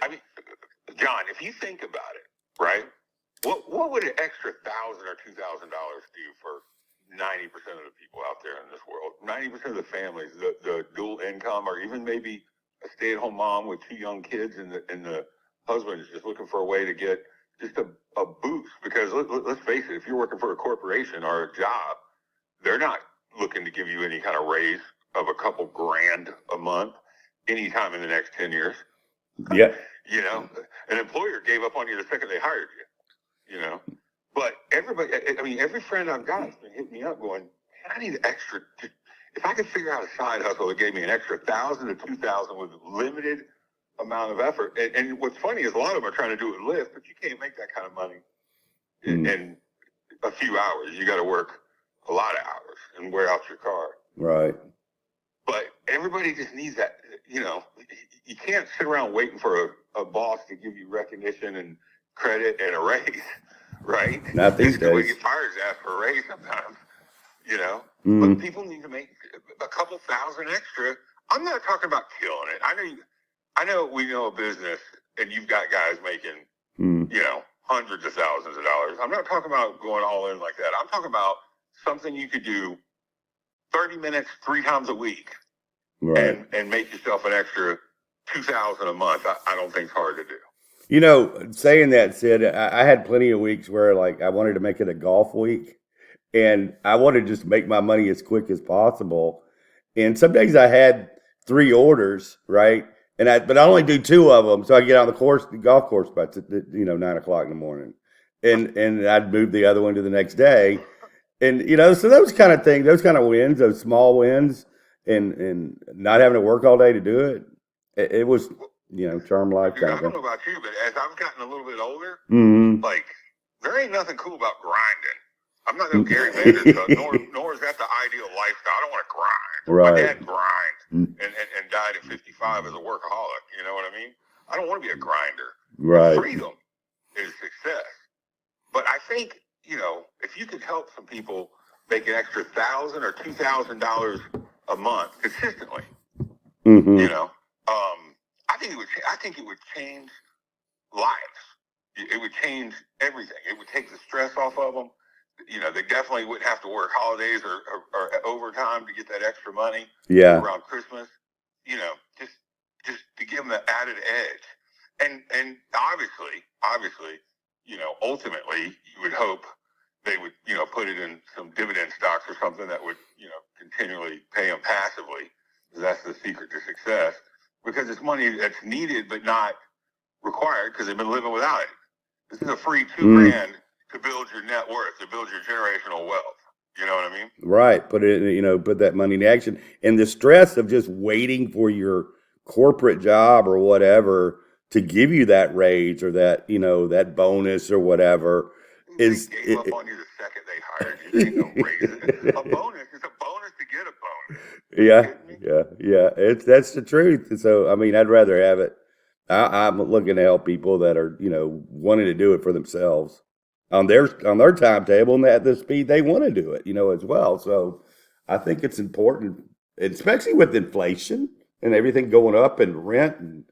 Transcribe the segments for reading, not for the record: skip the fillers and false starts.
I mean, John, if you think about it, right? What would an extra $1,000 or $2,000 do for 90% of the people out there in this world? 90% of the families, the dual income, or even maybe a stay-at-home mom with two young kids, and the husband is just looking for a way to get just a boost. Because let's face it, if you're working for a corporation or a job, they're not looking to give you any kind of raise of a couple grand a month anytime in the next 10 years. Yeah. You know, an employer gave up on you the second they hired you, you know. But everybody, I mean, every friend I've got has been hitting me up going, man, I need an extra. If I could figure out a side hustle that gave me an extra 1,000 to 2,000 with limited amount of effort. And what's funny is a lot of them are trying to do it Lyft, but you can't make that kind of money in a few hours. You got to work a lot of hours and wear out your car. Right. But everybody just needs that, you know. You can't sit around waiting for a boss to give you recognition and credit and a raise, right? Not these days. When you get fired, to ask for a raise sometimes, you know. But people need to make a couple thousand extra. I'm not talking about killing it. I know we know a business, and you've got guys making, you know, hundreds of thousands of dollars. I'm not talking about going all in like that. I'm talking about something you could do 30 minutes 3 times a week, right, and make yourself an extra $2,000 a month. I don't think it's hard to do. You know, saying that, Sid, I had plenty of weeks where like I wanted to make it a golf week, and I wanted to just make my money as quick as possible. And some days I had 3 orders, right? But I only do 2 of them, so I get on the golf course by 9 o'clock in the morning, and I'd move the other one to the next day, and so those kind of things, those kind of wins, those small wins, and not having to work all day to do it, it was charm life kind of I thing. don't know about you, but as I've gotten a little bit older, like there ain't nothing cool about grinding. I'm not no Gary Vaynerchuk, nor is that the ideal lifestyle. I don't want to grind. Right. My dad grind and died at 55 as a workaholic. You know what I mean? I don't want to be a grinder. Right. Freedom is success. But I think, if you could help some people make an extra $1,000 or $2,000 a month consistently, I think it would change lives. It would change everything. It would take the stress off of them. They definitely wouldn't have to work holidays or overtime to get that extra money around Christmas. Just to give them the added edge. And obviously, ultimately, you would hope they would, put it in some dividend stocks or something that would, continually pay them passively. That's the secret to success, because it's money that's needed but not required because they've been living without it. This is a free $2,000 to build your net worth, to build your generational wealth. You know what I mean? Right. Put that money in action. And the stress of just waiting for your corporate job or whatever to give you that raise or that, that bonus or whatever they gave up on you the second they hired you. Ain't no raise. A bonus is a bonus to get a bonus. Yeah. That's the truth. So, I mean, I'd rather have it. I'm looking to help people that are, wanting to do it for themselves on their timetable and at the speed they want to do it, as well. So I think it's important, especially with inflation and everything going up and rent. And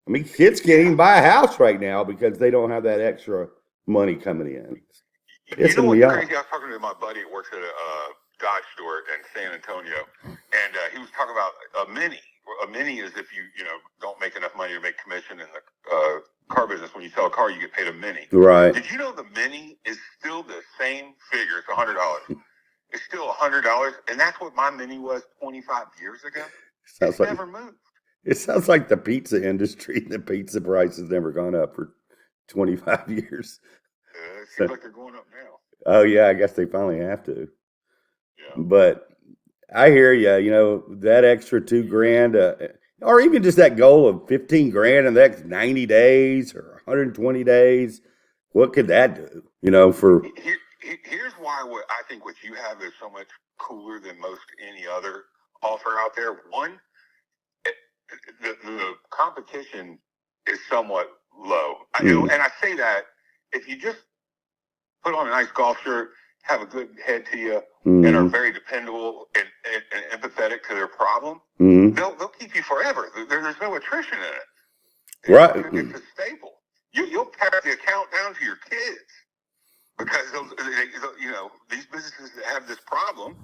I mean, kids can't even buy a house right now because they don't have that extra money coming in. You know what's crazy? I was talking to my buddy who works at a Dodge store in San Antonio, and he was talking about a Mini. A Mini is if you don't make enough money to make commission in the car business. When you sell a car, you get paid a Mini. Right. Did you know the Mini is still the same figure? It's $100. It's still $100, and that's what my Mini was 25 years ago. It's never moved. It sounds like the pizza industry. The pizza price has never gone up for 25 years. It seems like they're going up now. Oh yeah, I guess they finally have to. Yeah. But I hear you. That extra $2,000, or even just that goal of $15,000 in the next 90 days or 120 days. What could that do? Here's why I think what you have is so much cooler than most any other offer out there. One, the competition is somewhat low. And I say that if you just put on a nice golf shirt, have a good head to you, Mm-hmm. and are very dependable and empathetic to their problem, Mm-hmm. they'll keep you forever. There's no attrition in it. Right. It's a staple. You'll pass the account down to your kids because these businesses that have this problem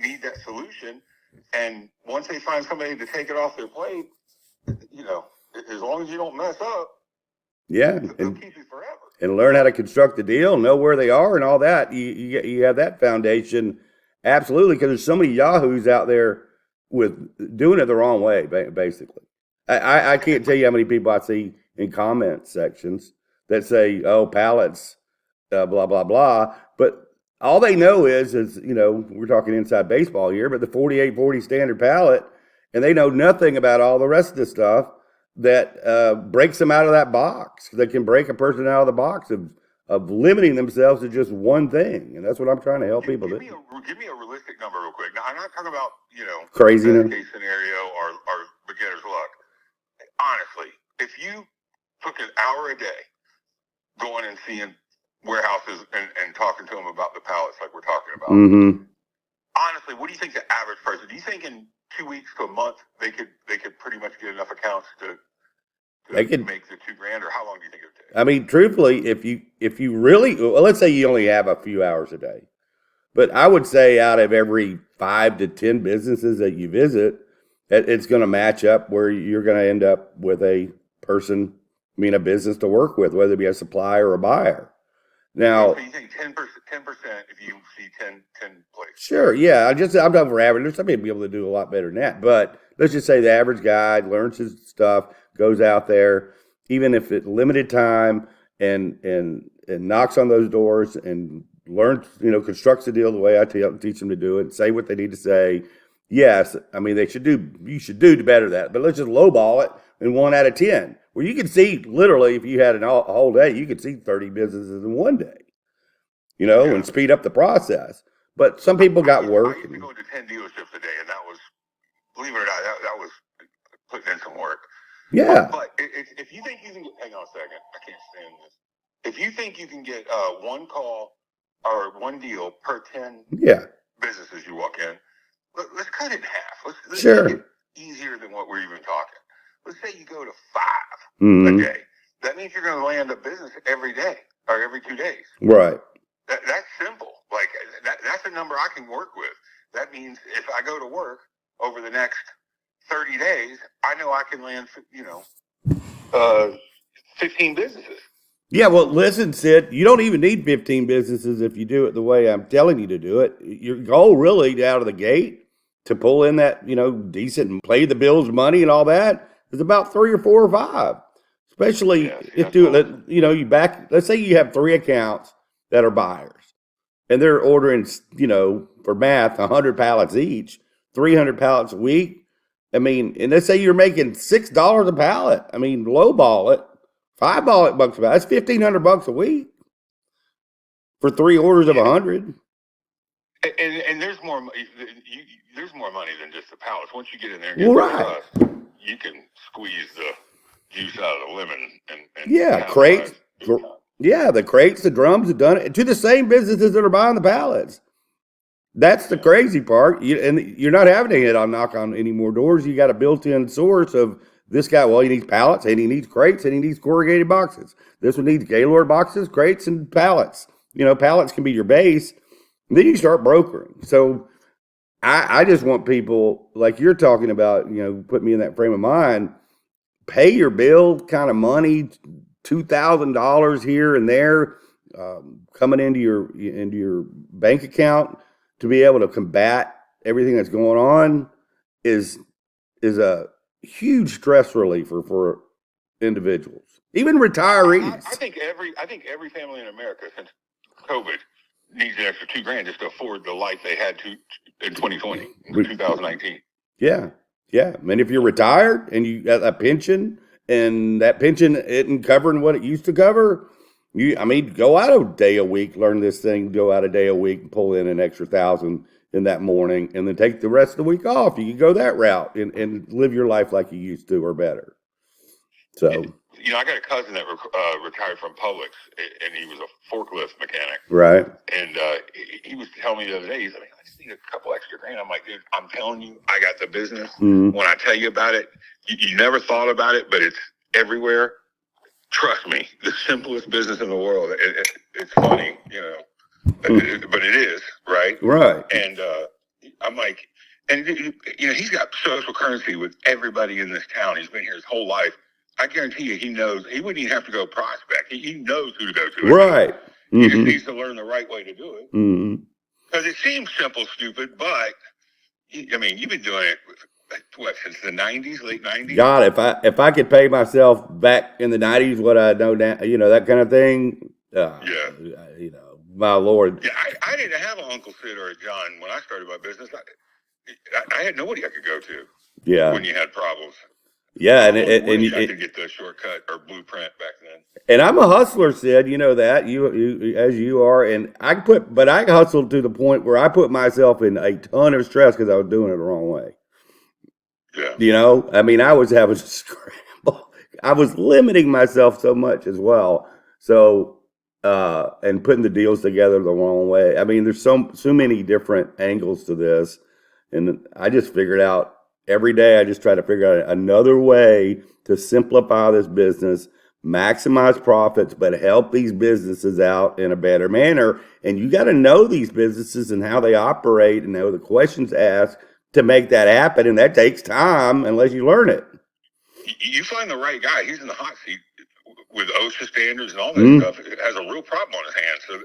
need that solution, and once they find somebody to take it off their plate, as long as you don't mess up, Yeah, they'll keep you forever. And learn how to construct the deal, know where they are, and all that. You have that foundation, absolutely, because there's so many yahoos out there with doing it the wrong way, basically. I can't tell you how many people I see in comment sections that say, "Oh, pallets, blah blah blah," but all they know is we're talking inside baseball here, but the 4840 standard pallet, and they know nothing about all the rest of the stuff that breaks them out of that box. That can break a person out of the box of limiting themselves to just one thing, and that's what I'm trying to help people do. Give me a realistic number real quick. Now, I'm not talking about craziness, best case scenario or beginner's luck. Honestly, if you took an hour a day going and seeing warehouses and talking to them about the pallets like we're talking about, mm-hmm. Honestly, what do you think the average person? Do you think in 2 weeks to a month they could pretty much get enough accounts to make the $2,000, or how long do you think it would take? I mean, truthfully, if you really, well, let's say you only have a few hours a day, but I would say out of every 5 to 10 businesses that you visit, it's going to match up where you're going to end up with a business to work with, whether it be a supplier or a buyer. Now, so you think 10% if you see 10 places? Sure, yeah. I'm talking for average. There's some people be able to do a lot better than that, but let's just say the average guy learns his stuff, goes out there, even if it's limited time, and knocks on those doors and learns, constructs the deal the way I teach them to do it, say what they need to say. Yes, I mean you should do better than that, but let's just lowball it in 1 out of 10. Where you can see literally, if you had a whole day, you could see 30 businesses in one day, and speed up the process. But some people got work. I used to go to 10 dealerships a day, and that was, believe it or not, that was putting in some work. Yeah. But if you think you can get, hang on a second, I can't stand this. If you think you can get one call or one deal per 10 businesses you walk in, let's cut it in half. Let's make it easier than what we're even talking. Let's say you go to 5 a day. That means you're going to land a business every day or every 2 days. Right. That's simple. Like that's a number I can work with. That means if I go to work over the next 30 days, I know I can land 15 businesses. Yeah, well, listen, Sid, you don't even need 15 businesses if you do it the way I'm telling you to do it. Your goal really out of the gate to pull in that, decent and pay the bills, money and all that is about 3 or 4 or 5. Especially if let's say you have 3 accounts that are buyers and they're ordering, for math, 100 pallets each, 300 pallets a week. I mean, and let's say you're making $6 a pallet. I mean, lowball it. $5 bucks a pallet. That's $1,500 a week for 3 orders of 100. And there's more. There's more money than just the pallets. Once you get in there and get trust, you can squeeze the juice out of the lemon. And crates. Yeah, the crates, the drums have done it to the same businesses that are buying the pallets. That's the crazy part. And you're not having to knock on any more doors. You got a built-in source of this guy. Well, he needs pallets, and he needs crates, and he needs corrugated boxes. This one needs Gaylord boxes, crates, and pallets. Pallets can be your base. And then you start brokering. So I just want people like you're talking about, put me in that frame of mind, pay your bill kind of money, $2,000 here and there, coming into your bank account to be able to combat everything that's going on is a huge stress reliever for individuals, even retirees. I think every family in America since COVID needs an extra $2,000 just to afford the life they had in 2020, in 2019. Yeah. I mean, if you're retired and you got a pension and that pension isn't covering what it used to cover, go out a day a week, learn this thing, go out a day a week and pull in an extra $1,000 in that morning and then take the rest of the week off. You can go that route and live your life like you used to or better. So, I got a cousin that retired from Publix, and he was a forklift mechanic. right. And he was telling me the other day, he's like, I just need a couple extra grand. I'm like, dude, I'm telling you, I got the business. Mm-hmm. When I tell you about it, you never thought about it, but it's everywhere. Trust me, the simplest business in the world. It's funny, but it is, right? Right. And I'm like, and he's got social currency with everybody in this town. He's been here his whole life. I guarantee you, he knows. He wouldn't even have to go prospect. He knows who to go to. Right. He just needs to learn the right way to do it. Mm-hmm. It seems simple, stupid, but you've been doing it since the '90s, late '90s. God, if I could pay myself back in the '90s what I know now, that kind of thing. My Lord. Yeah, I didn't have an Uncle Sid or a John when I started my business. I had nobody I could go to. Yeah. When you had problems. Yeah, and I could get the shortcut or blueprint back then. And I'm a hustler, Sid. You know that you as you are, and I hustled to the point where I put myself in a ton of stress because I was doing it the wrong way. Yeah. I was having to scramble. I was limiting myself so much as well. So, and putting the deals together the wrong way. There's so many different angles to this, and I just figured out. Every day, I just try to figure out another way to simplify this business, maximize profits, but help these businesses out in a better manner. And you got to know these businesses and how they operate and know the questions asked to make that happen. And that takes time unless you learn it. You find the right guy. He's in the hot seat with OSHA standards and all that stuff. It has a real problem on his hands. So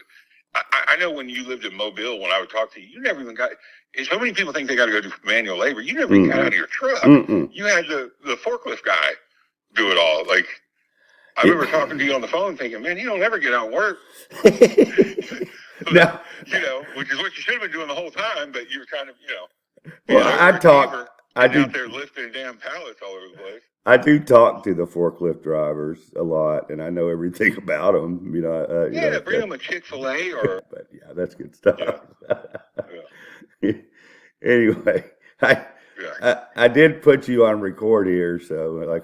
I know when you lived in Mobile, when I would talk to you, you never even got. So many people think they got to go do manual labor. You never got out of your truck. You had the forklift guy do it all. Like I remember talking to you on the phone, thinking, "Man, he don't ever get out and work." No. Which is what you should have been doing the whole time. But you were kind of, Well, I do out there lifting damn pallets all over the place. I do talk to the forklift drivers a lot, and I know everything about them. Bring them a Chick-fil-A or. But yeah, that's good stuff. Yeah. Anyway, I did put you on record here, so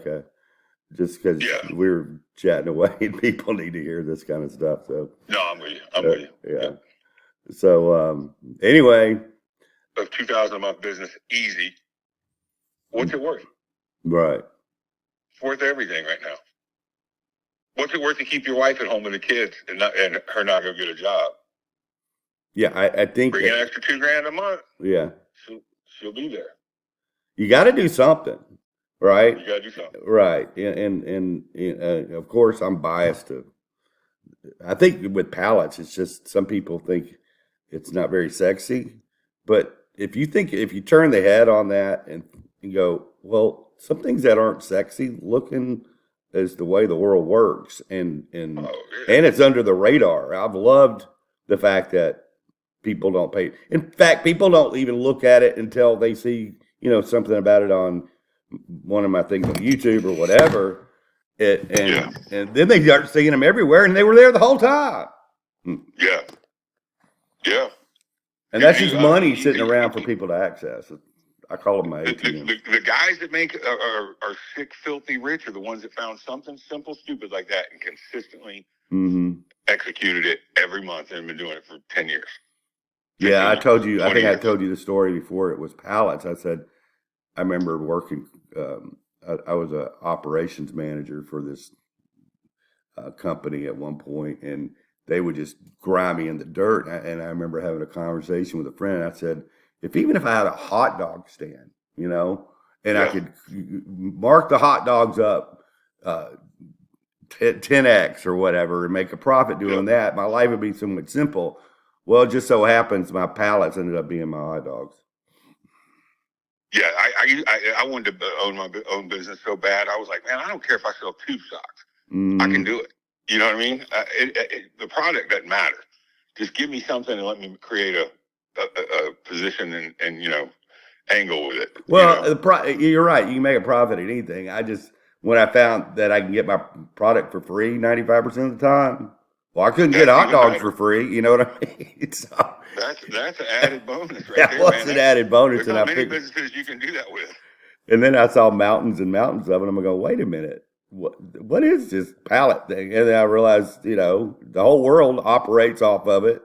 just because we were chatting away, and people need to hear this kind of stuff. So no, I'm with you. I'm with you. Yeah. So anyway, of 2,000 a month business, easy. What's it worth? Right. It's worth everything right now. What's it worth to keep your wife at home with the kids and her not go get a job? Yeah, I think bring an extra $2,000 a month. Yeah, she'll be there. You got to do something, right? You got to do something, right? And of course, I'm biased to. I think with pallets, it's just some people think it's not very sexy, but if you turn the head on that and go, well, some things that aren't sexy looking is the way the world works, and it's under the radar. I've loved the fact that people don't pay. In fact, people don't even look at it until they see, something about it on one of my things on YouTube or whatever. And then they start seeing them everywhere, and they were there the whole time. Yeah. Yeah. And that's just money sitting around for people to access. I call them my ATM. The guys that make are sick, filthy rich are the ones that found something simple, stupid like that and consistently executed it every month and have been doing it for 10 years. Yeah, I told you. I think I told you the story before. It was pallets. I said I remember working. I was an operations manager for this company at one point, and they would just grind me in the dirt. And I remember having a conversation with a friend. I said, even if I had a hot dog stand, and I could mark the hot dogs up 10x or whatever and make a profit doing that, my life would be somewhat simple. Well, it just so happens my pallets ended up being my hot dogs. Yeah, I wanted to own my own business so bad. I was like, man, I don't care if I sell 2 socks. I can do it. You know what I mean? The product doesn't matter. Just give me something and let me create a position and angle with it. Well, you're right. You can make a profit at anything. When I found that I can get my product for free 95% of the time, well, I couldn't get hot dogs for free. You know what I mean? So, that's an added bonus right that there, was an added bonus. There's not many businesses you can do that with. And then I saw mountains and mountains of it. I'm going to go, wait a minute. what is this pallet thing? And then I realized, the whole world operates off of it,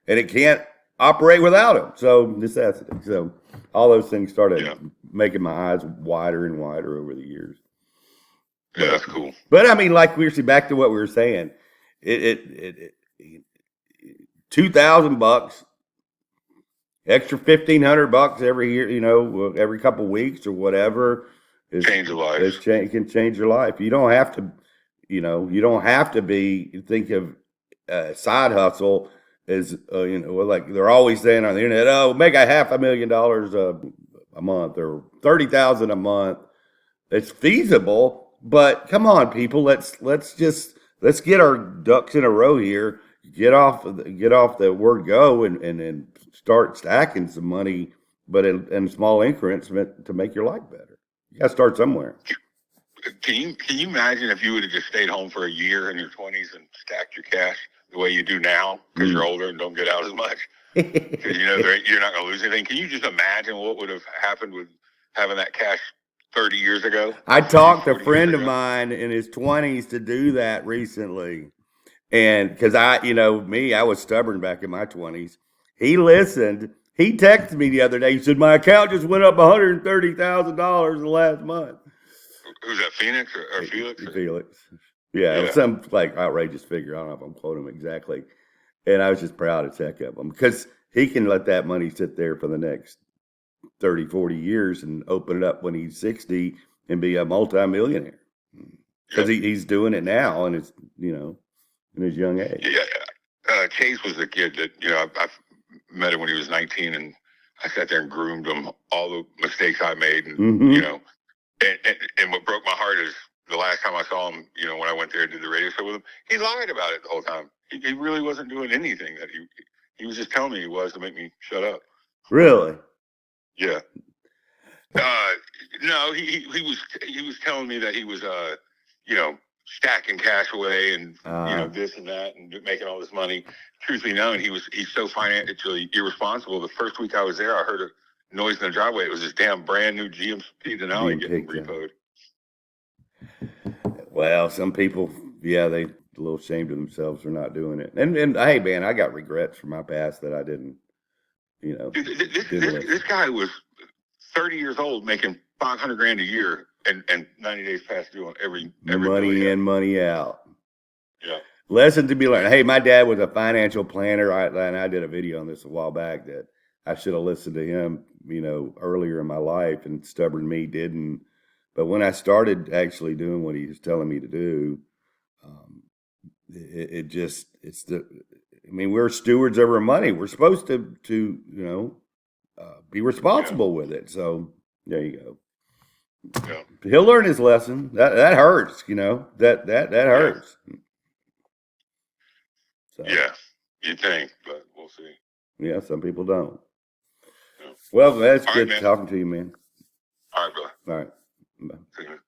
and it can't operate without it. So necessity. So all those things started making my eyes wider and wider over the years. Yeah, that's cool. But I mean, like back to what we were saying, it $2,000, extra $1,500 every year, every couple of weeks or whatever. Change your life. Can change your life. You don't have to, you don't have to think of side hustle as, like they're always saying on the internet, oh, make $500,000 a month or 30,000 a month. It's feasible, but come on, people, let's get our ducks in a row here. Get off the word go and start stacking some money, but in small increments to make your life better. You got to start somewhere. Can you imagine if you would have just stayed home for a year in your 20s and stacked your cash the way you do now because you're older and don't get out as much? Because you're not going to lose anything. Can you just imagine what would have happened with having that cash 30 years ago? I talked to a friend of mine in his 20s to do that recently. And because I was stubborn back in my 20s. He listened. He texted me the other day. He said, my account just went up $130,000 in the last month. Who's that, Phoenix or Felix? Felix. Yeah, it was some like outrageous figure. I don't know if I'm quoting him exactly. And I was just proud as heck of him because he can let that money sit there for the next 30, 40 years and open it up when he's 60 and be a multimillionaire. Because he's doing it now and it's, in his young age. Yeah. Chase was the kid that, I met him when he was 19 and I sat there and groomed him all the mistakes I made. And, and what broke my heart is the last time I saw him, when I went there and did the radio show with him, he lied about it the whole time. He really wasn't doing anything that he was just telling me he was to make me shut up. Really? Yeah. No, he was telling me that he was, stacking cash away and this and that and making all this money. Truthfully known, he's so financially irresponsible. The first week I was there, I heard a noise in the driveway. It was this damn brand new GMC Denali getting repoed. Well, some people, they a little ashamed of themselves for not doing it. And hey, man, I got regrets from my past that I didn't, This guy was 30 years old making $500,000 a year and 90 days past due on every money in, money out. Yeah. Lesson to be learned. Hey, my dad was a financial planner, and I did a video on this a while back that I should have listened to him, earlier in my life, and stubborn me didn't. But when I started actually doing what he was telling me to do, we're stewards of our money. We're supposed to be responsible with it. So there you go. Yeah. He'll learn his lesson. That hurts, that hurts. So. Yeah, you think, but we'll see. Yeah, some people don't. Yeah. Well, that's good talking to you, man. All right, brother. All right. Bye.